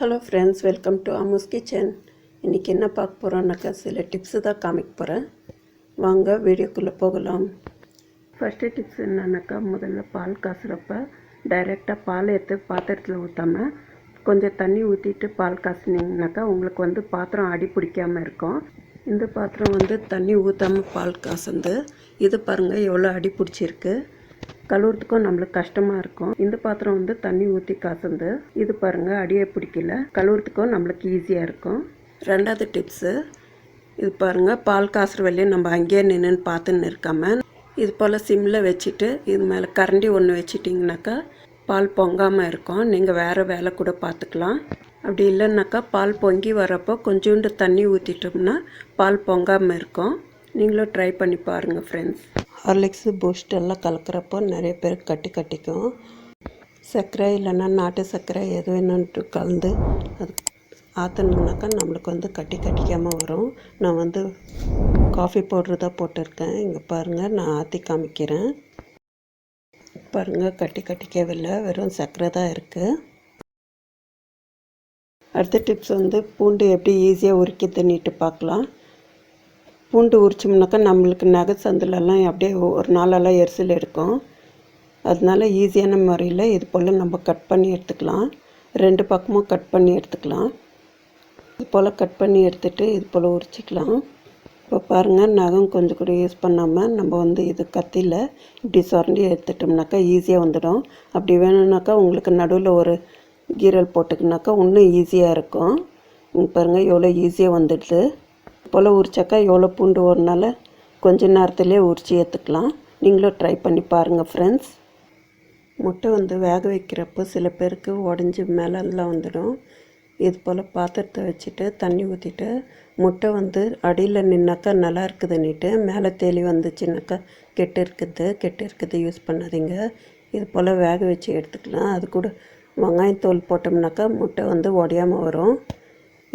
Hello friends, welcome to Ammu's kitchen. இன்றைக்கி என்ன பார்க்க போகிறோன்னாக்கா சில டிப்ஸு தான் காமிக்க போகிறேன். வாங்க வீடியோக்குள்ளே போகலாம். ஃபஸ்ட்டு டிப்ஸ் என்னன்னாக்கா, முதல்ல பால் காசுறப்ப டைரெக்டாக பால் எடுத்து பாத்திரத்தில் ஊற்றாமல் கொஞ்சம் தண்ணி ஊற்றிட்டு பால் காசுனீங்கனாக்கா உங்களுக்கு பாத்திரம் அடி பிடிக்காமல் இருக்கும். இந்த பாத்திரம் தண்ணி ஊற்றாமல் பால் காசுந்து இது பாருங்கள் எவ்வளோ அடி பிடிச்சிருக்கு. கழுவுறதுக்கும் நம்மளுக்கு கஷ்டமாக இருக்கும். இந்த பாத்திரம் தண்ணி ஊற்றி காசுந்து இது பாருங்கள் அடியே பிடிக்கல. கழுவுறதுக்கும் நம்மளுக்கு ஈஸியாக இருக்கும். ரெண்டாவது டிப்ஸு, இது பாருங்கள் பால் காசுற வெளியே நம்ம அங்கேயே நின்றுன்னு பார்த்துன்னு இருக்காமல் இது போல் சிம்மில் வச்சுட்டு இது மேலே கரண்டி ஒன்று வச்சிட்டிங்கனாக்கா பால் பொங்காமல் இருக்கும். நீங்கள் வேறு வேலை கூட பார்த்துக்கலாம். அப்படி இல்லைன்னாக்கா பால் பொங்கி வரப்போ கொஞ்சோண்டு தண்ணி ஊற்றிட்டோம்னா பால் பொங்காமல் இருக்கும். நீங்களும் ட்ரை பண்ணி பாருங்கள் ஃப்ரெண்ட்ஸ். ஹார்லிக்ஸு பூஸ்ட் எல்லாம் கலக்கிறப்போ நிறைய பேருக்கு கட்டிக்கும். சர்க்கரை இல்லைன்னா நாட்டு சர்க்கரை எது வேணுன்ட்டு கலந்து அது ஆற்றணுன்னாக்கா நம்மளுக்கு கட்டிக்காமல் வரும். நான் காஃபி பவுட்ரு தான் போட்டிருக்கேன். இங்கே பாருங்கள், நான் ஆற்றி காமிக்கிறேன். பாருங்கள், கட்டிக்கவில்லை, வெறும் சர்க்கரை தான் இருக்குது. அடுத்த டிப்ஸ் பூண்டு எப்படி ஈஸியாக உரிக்கிறதுன்னுட்டு பார்க்கலாம். பூண்டு உரிச்சோம்னாக்கா நம்மளுக்கு நகை சந்திலெல்லாம் அப்படியே ஒரு நாளெல்லாம் எரிசல் எடுக்கும். அதனால ஈஸியான முறையில் இது போல் நம்ம கட் பண்ணி எடுத்துக்கலாம். ரெண்டு பக்கமும் கட் பண்ணி எடுத்துக்கலாம். இது போல் கட் பண்ணி எடுத்துகிட்டு இது போல் உரிச்சிக்கலாம். இப்போ பாருங்கள், நகம் கொஞ்சம் கூட யூஸ் பண்ணாமல் நம்ம இது கத்தியில் இப்படி சுரண்டி எடுத்துட்டோம்னாக்கா ஈஸியாக வந்துடும். அப்படி வேணும்னாக்கா உங்களுக்கு நடுவில் ஒரு கீரல் போட்டுக்கினாக்கா இன்னும் ஈஸியாக இருக்கும். பாருங்கள் எவ்வளோ ஈஸியாக வந்துடுது. போல் உரிச்சாக்கா எவ்வளோ பூண்டு ஒரு நாள் கொஞ்ச நேரத்துலேயே உரித்து ஏற்றுக்கலாம். நீங்களும் ட்ரை பண்ணி பாருங்கள் ஃப்ரெண்ட்ஸ். முட்டை வேக வைக்கிறப்போ சில பேருக்கு உடஞ்சி மேலெல்லாம் வந்துடும். இது போல் பாத்திரத்தை வச்சுட்டு தண்ணி ஊற்றிட்டு முட்டை அடியில் நின்னாக்கா நல்லா இருக்குதுன்னுட்டு மேலே தேலி வந்துச்சுனாக்கா கெட்டு இருக்குது யூஸ் பண்ணாதீங்க. இது போல் வேக வச்சு எடுத்துக்கலாம். அது கூட வெங்காயத்தோல் போட்டோம்னாக்கா முட்டை உடையாமல் வரும்.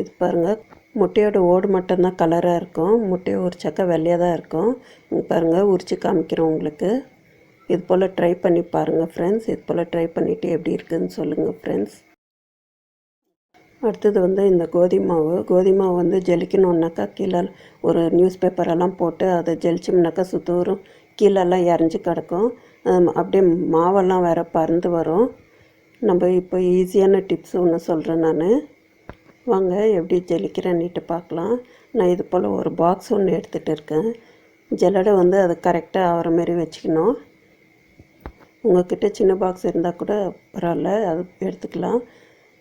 இது பாருங்கள், முட்டையோட ஓடு மட்டும்தான் கலராக இருக்கும். முட்டையை உரிச்சாக்கா வெள்ளையாக தான் இருக்கும். இங்கே பாருங்கள், உரித்து காமிக்கிறோம் உங்களுக்கு. இது போல் ட்ரை பண்ணி பாருங்கள் ஃப்ரெண்ட்ஸ். இது போல் ட்ரை பண்ணிவிட்டு எப்படி இருக்குதுன்னு சொல்லுங்கள் ஃப்ரெண்ட்ஸ். அடுத்தது இந்த கோதுமை மாவு ஜெலிக்கணுன்னாக்கா கீழே ஒரு நியூஸ் பேப்பரெல்லாம் போட்டு அதை ஜெலிச்சோம்னாக்கா சுத்தூரும் கீழெல்லாம் இறஞ்சி கிடக்கும். அப்படியே மாவெல்லாம் வேறு பறந்து வரும். நம்ம இப்போ ஈஸியான டிப்ஸ் ஒன்று சொல்கிறேன் நான். வாங்க எப்படி ஜெலிக்கிறேன்னுட்டு பார்க்கலாம். நான் இது போல் ஒரு பாக்ஸ் ஒன்று எடுத்துகிட்டு இருக்கேன். ஜல்லடை அது கரெக்டாக ஆகிற மாதிரி வச்சுக்கணும். உங்கள்கிட்ட சின்ன பாக்ஸ் இருந்தால் கூட பரவாயில்ல, அது எடுத்துக்கலாம்.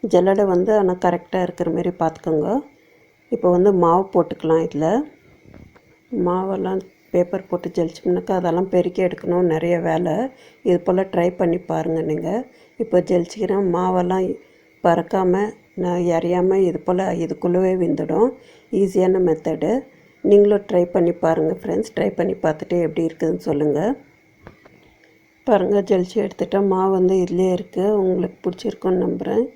ஜல்லடை ஆனால் கரெக்டாக இருக்கிற மாதிரி பார்த்துக்கோங்க. இப்போ மாவு போட்டுக்கலாம். இதில் மாவெல்லாம் பேப்பர் போட்டு ஜெலிச்சோம்னாக்கா அதெல்லாம் பெருக்கி எடுக்கணும், நிறைய வேலை. இது போல் ட்ரை பண்ணி பாருங்கள் நீங்கள். இப்போ ஜெலிச்சிக்கிறேன். மாவெல்லாம் பறக்காமல் நான் எறியாமல் இது போல் இதுக்குள்ளவே விந்துடும். ஈஸியான மெத்தடு. நீங்களும் ட்ரை பண்ணி பாருங்கள் ஃப்ரெண்ட்ஸ். ட்ரை பண்ணி பார்த்துட்டு எப்படி இருக்குதுன்னு சொல்லுங்கள். பாருங்கள், ஜெலிச்சு எடுத்துட்டேன். மாவு இதிலே இருக்குது. உங்களுக்கு பிடிச்சிருக்குன்னு நம்புகிறேன்.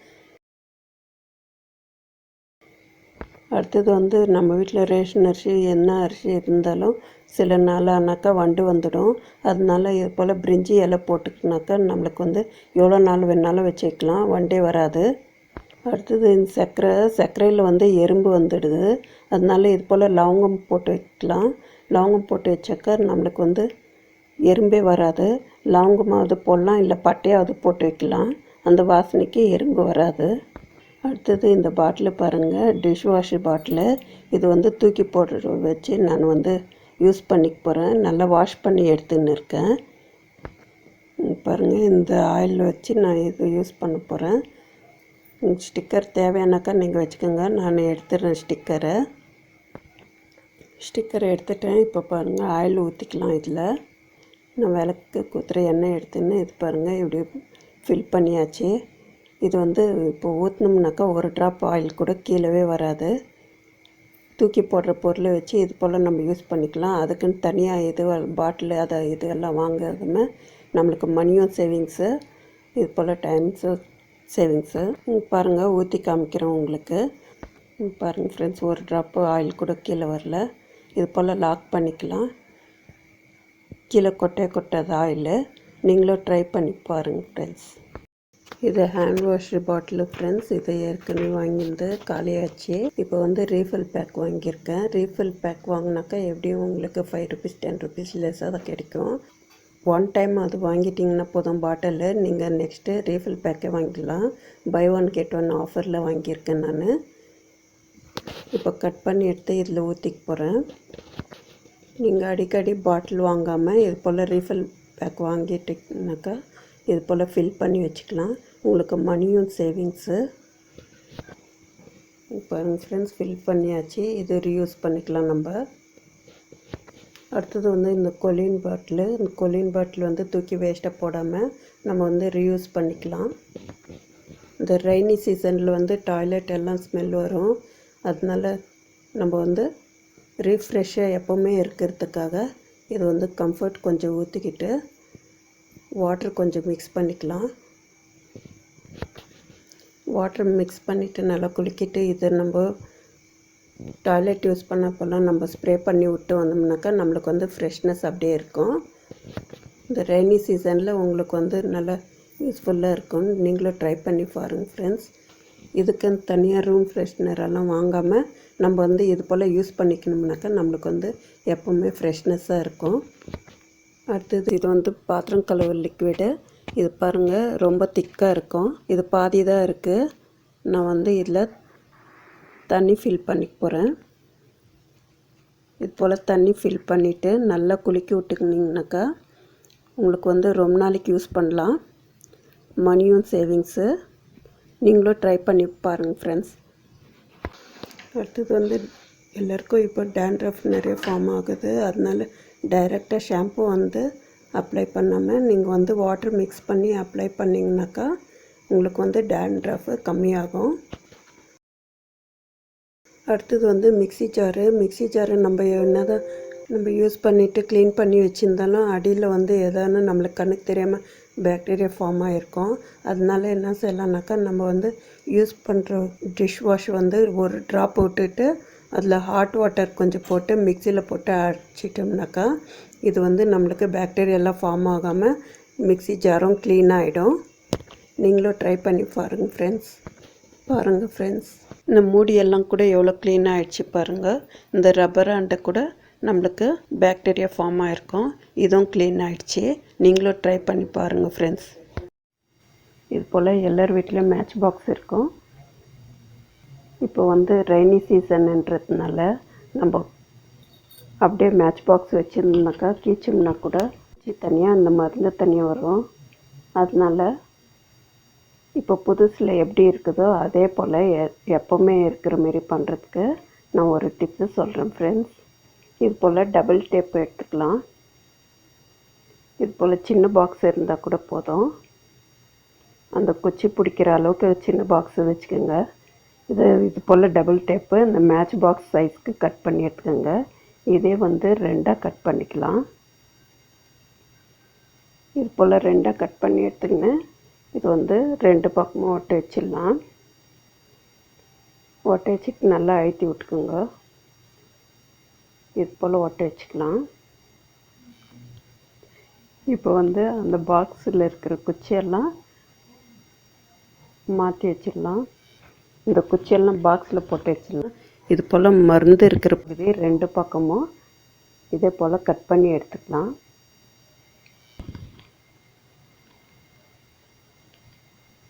அடுத்தது நம்ம வீட்டில் ரேஷன் அரிசி என்ன அரிசி இருந்தாலும் சில நாள் ஆனாக்கா வண்டு வந்துடும். அதனால இது போல் பிரிஞ்சி இலை போட்டுக்கினாக்கா நம்மளுக்கு எவ்வளோ நாள் வேணாலும் வச்சுக்கலாம், வண்டே வராது. அடுத்தது இந்த சர்க்கரையில் எறும்பு வந்துடுது. அதனால இது போல் லவங்கம் போட்டு வைக்கலாம். லவங்கம் போட்டு வச்சாக்கா நம்மளுக்கு எறும்பே வராது. லவங்கமாவது போடலாம், இல்லை பட்டையாவது போட்டு வைக்கலாம். அந்த வாசனைக்கு எறும்பு வராது. அடுத்தது இந்த பாட்டில் பாருங்கள், டிஷ் வாஷ் பாட்டில். இது தூக்கி போட்டு வச்சு நான் யூஸ் பண்ணிக்க போகிறேன். நல்லா வாஷ் பண்ணி எடுத்துன்னு இருக்கேன். பாருங்கள், இந்த ஆயில் வச்சு நான் இது யூஸ் பண்ண போகிறேன். ஸ்டிக்கர் தேவையானாக்கா நீங்கள் வச்சுக்கோங்க. நான் எடுத்துடுறேன் ஸ்டிக்கரை எடுத்துட்டேன். இப்போ பாருங்கள், ஆயில் ஊற்றிக்கலாம். இதில் நான் விளக்கு குத்துற எண்ணெய் எடுத்துன்னு இது பாருங்கள் இப்படி ஃபில் பண்ணியாச்சு. இது இப்போ ஊற்றினோம்னாக்கா ஒரு ட்ராப் ஆயில் கூட கீழே வராது. தூக்கி போடுற பொருளை வச்சு இது போல் நம்ம யூஸ் பண்ணிக்கலாம். அதுக்குன்னு தனியாக இது பாட்டில் அதை இது எல்லாம் வாங்காதுமே நம்மளுக்கு மணியும் சேவிங்ஸு, இது போல் டைம்ஸு சேவிங்ஸு. பாருங்கள், ஊற்றி காமிக்கிறேன் உங்களுக்கு. பாருங்கள் ஃப்ரெண்ட்ஸ், ஒரு ட்ராப்பு ஆயில் கூட கீழே வரல. இது போல் லாக் பண்ணிக்கலாம். கீழே கொட்டாது ஆயில். நீங்களும் ட்ரை பண்ணி பாருங்கள் ஃப்ரெண்ட்ஸ். இது ஹேண்ட் வாஷ் பாட்டில் ஃப்ரெண்ட்ஸ். இதை ஏற்கனவே வாங்கியிருந்து காலியாச்சு. இப்போ வந்து ரீஃபில் பேக் வாங்கியிருக்கேன். ரீஃபில் பேக் வாங்கினாக்கா எப்படியும் உங்களுக்கு 5 rupees 10 rupees லெஸ்ஸாக தான் கிடைக்கும். ஒன் டைம் அது வாங்கிட்டிங்கன்னா போதும் பாட்டிலு. நீங்கள் நெக்ஸ்ட்டு ரீஃபில் பேக்கே வாங்கிக்கலாம். பை ஒன் கெட் ஒன் ஆஃபரில் வாங்கியிருக்கேன் நான். இப்போ கட் பண்ணி எடுத்து இதில் ஊற்றிக்க போகிறேன். நீங்கள் அடிக்கடி பாட்டில் வாங்காமல் இது போல் ரீஃபில் பேக் வாங்கிட்டிங்கனாக்கா இது போல் ஃபில் பண்ணி வச்சுக்கலாம். உங்களுக்கு மணியும் சேவிங்ஸு. பாருங்கள் ஃப்ரெண்ட்ஸ், ஃபில் பண்ணியாச்சு. இது ரீயூஸ் பண்ணிக்கலாம் நம்ம. அடுத்தது வந்து இந்த கொலின் பாட்டிலு. இந்த கொலின் பாட்டில் வந்து தூக்கி வேஸ்ட்டாக போடாமல் நம்ம வந்து ரீயூஸ் பண்ணிக்கலாம். இந்த ரெய்னி சீசனில் வந்து டாய்லெட் எல்லாம் ஸ்மெல் வரும். அதனால நம்ம வந்து ரீஃப்ரெஷ்ஷாக எப்போவுமே இருக்கிறதுக்காக இது வந்து கம்ஃபர்ட் கொஞ்சம் ஊற்றிக்கிட்டு வாட்டர் கொஞ்சம் மிக்ஸ் பண்ணிக்கலாம். வாட்டர் மிக்ஸ் பண்ணிவிட்டு நல்லா குலுக்கிட்டு இதை நம்ம டாய்லெட் யூஸ் பண்ணப்போலாம் நம்ம ஸ்ப்ரே பண்ணி விட்டு வந்தோம்னாக்கா நம்மளுக்கு வந்து ஃப்ரெஷ்னஸ் அப்படியே இருக்கும். இந்த ரெய்னி சீசனில் உங்களுக்கு வந்து நல்லா யூஸ்ஃபுல்லாக இருக்கும். நீங்களும் ட்ரை பண்ணி பாருங்கள் ஃப்ரெண்ட்ஸ். இதுக்குன்னு தனியாக ரூம் ஃப்ரெஷ்னரெல்லாம் வாங்காமல் நம்ம வந்து இது போல் யூஸ் பண்ணிக்கணும்னாக்கா நம்மளுக்கு வந்து எப்போவுமே ஃப்ரெஷ்னஸ்ஸாக இருக்கும். அடுத்தது இது வந்து பாத்திரம் கழுவு லிக்விடு. இது பாருங்கள் ரொம்ப திக்காக இருக்கும். இது பாதி தான் இருக்குது. நான் வந்து இதில் தண்ணி ஃபில் பண்ணிக்க போகிறேன். இது போல் தண்ணி ஃபில் பண்ணிவிட்டு நல்லா குலுக்கி விட்டுக்கினீங்கனாக்கா உங்களுக்கு வந்து ரொம்ப நாளைக்கு யூஸ் பண்ணலாம். மணியும் சேவிங்ஸு. நீங்களும் ட்ரை பண்ணி பாருங்கள் ஃப்ரெண்ட்ஸ். அடுத்தது வந்து எல்லாருக்கும் இப்போ டேண்ட்ரஃப் நிறைய ஃபார்ம் ஆகுது. அதனால டைரெக்டாக ஷாம்பு வந்து அப்ளை பண்ணாமல் நீங்கள் வந்து வாட்டர் மிக்ஸ் பண்ணி அப்ளை பண்ணிங்கனாக்கா உங்களுக்கு வந்து டேண்ட்ரஃப் கம்மியாகும். அடுத்தது வந்து மிக்ஸி ஜாரு நம்ம என்னதான் நம்ம யூஸ் பண்ணிவிட்டு க்ளீன் பண்ணி வச்சுருந்தாலும் அடியில் வந்து எதானு நம்மளுக்கு கண்ணுக்கு தெரியாமல் பாக்டீரியா ஃபார்ம் ஆகிருக்கும். அதனால என்ன செய்யலாம்னாக்கா நம்ம வந்து யூஸ் பண்ணுற டிஷ் வாஷ் வந்து ஒரு ட்ராப் விட்டுட்டு அதில் ஹாட் வாட்டர் கொஞ்சம் போட்டு மிக்சியில் போட்டு அடிச்சிட்டோம்னாக்கா இது வந்து நம்மளுக்கு பாக்டீரியாலாம் ஃபார்ம் ஆகாமல் மிக்ஸி ஜாரும் க்ளீன் ஆகிடும். நீங்களும் ட்ரை பண்ணி பாருங்கள் ஃப்ரெண்ட்ஸ். இந்த மூடியெல்லாம் கூட எவ்வளோ க்ளீன் ஆகிடுச்சு பாருங்கள். இந்த ரப்பர் ஆண்டை கூட நம்மளுக்கு பாக்டீரியா ஃபார்ம் ஆகிருக்கும். இதுவும் க்ளீன் ஆகிடுச்சு. நீங்களும் ட்ரை பண்ணி பாருங்கள் ஃப்ரெண்ட்ஸ். இது போல் எல்லார் வீட்லேயும் மேட்ச் பாக்ஸ் இருக்கும். இப்போ வந்து ரெய்னி சீசன்ன்றதுனால நம்ம அப்படியே மேட்ச் பாக்ஸ் வச்சுருந்தோம்னாக்கா கீச்சோம்னா கூட தனியாக அந்த மருந்து தனியாக வரும். அதனால் இப்போ புதுசில் எப்படி இருக்குதோ அதே போல் எப்போவுமே இருக்கிற மாரி பண்ணுறதுக்கு நான் ஒரு டிப்ஸு சொல்கிறேன் ஃப்ரெண்ட்ஸ். இது போல் டபுள் டேப் எடுத்துக்கலாம். இது போல் சின்ன பாக்ஸ் இருந்தால் கூட போதும். அந்த குச்சி பிடிக்கிற அளவுக்கு சின்ன பாக்ஸு வச்சுக்கோங்க. இது போல் டபுள் டேப்பு இந்த மேட்ச் பாக்ஸ் சைஸ்க்கு கட் பண்ணி எடுத்துக்கோங்க. இதே வந்து 2ஆக கட் பண்ணிக்கலாம். இது போல் 2ஆக கட் பண்ணி எடுத்துக்கின்னு இது வந்து 2 பக்கமும் ஒட்ட வச்சிடலாம். ஒட்ட வச்சுட்டு நல்லா அழுத்தி விட்டுக்குங்க. இது போல் ஒட்ட வச்சுக்கலாம். இப்போ வந்து அந்த பாக்ஸில் இருக்கிற குச்சியெல்லாம் மாற்றி வச்சிடலாம். இந்த குச்சியெல்லாம் பாக்ஸில் போட்டு வச்சிடலாம். இது போல் மருந்து இருக்கிற பகுதி 2 பக்கமும் இதே போல் கட் பண்ணி எடுத்துக்கலாம்.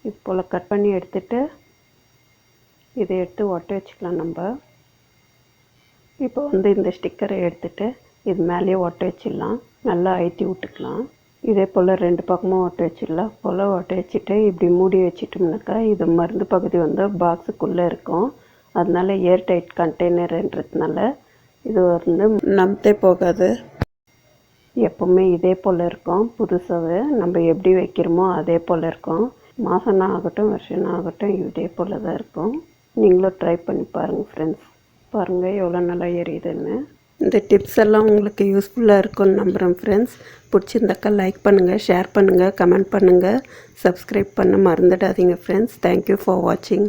இது போல் கட் பண்ணி எடுத்துட்டு இதை எடுத்து ஒட்ட வச்சுக்கலாம் நம்ம. இப்போ வந்து இந்த ஸ்டிக்கரை எடுத்துகிட்டு இது மேலேயே ஒட்ட வச்சிடலாம். நல்லா அழுத்தி விட்டுக்கலாம். இதே போல் 2 பக்கமும் ஒட்ட வச்சிடலாம். போல் ஒட்ட வச்சுட்டு இப்படி மூடி வச்சிட்டோம்னாக்கா இது மருந்து பகுதி வந்து பாக்ஸுக்குள்ளே இருக்கும். அதனால ஏர் டைட் கண்டெய்னர்ன்றதுனால இது வந்து நம்பத்தே போகாது. எப்போவுமே இதே போல் இருக்கும். புதுசாகவே நம்ம எப்படி வைக்கிறோமோ அதே போல் இருக்கும். மாதம்னா ஆகட்டும் வருஷம்னா ஆகட்டும் இதே போல் தான் இருக்கும். நீங்களும் ட்ரை பண்ணி பாருங்கள் ஃப்ரெண்ட்ஸ். பாருங்கள் எவ்வளோ நல்லா எரியுதுன்னு. இந்த டிப்ஸ் எல்லாம் உங்களுக்கு யூஸ்ஃபுல்லாக இருக்கும்னு நம்புகிறேன் ஃப்ரெண்ட்ஸ். பிடிச்சிருந்தாக்கா லைக் பண்ணுங்கள், ஷேர் பண்ணுங்கள், கமெண்ட் பண்ணுங்கள், சப்ஸ்கிரைப் பண்ண மறந்துடாதீங்க ஃப்ரெண்ட்ஸ். தேங்க்யூ ஃபார் வாட்சிங்.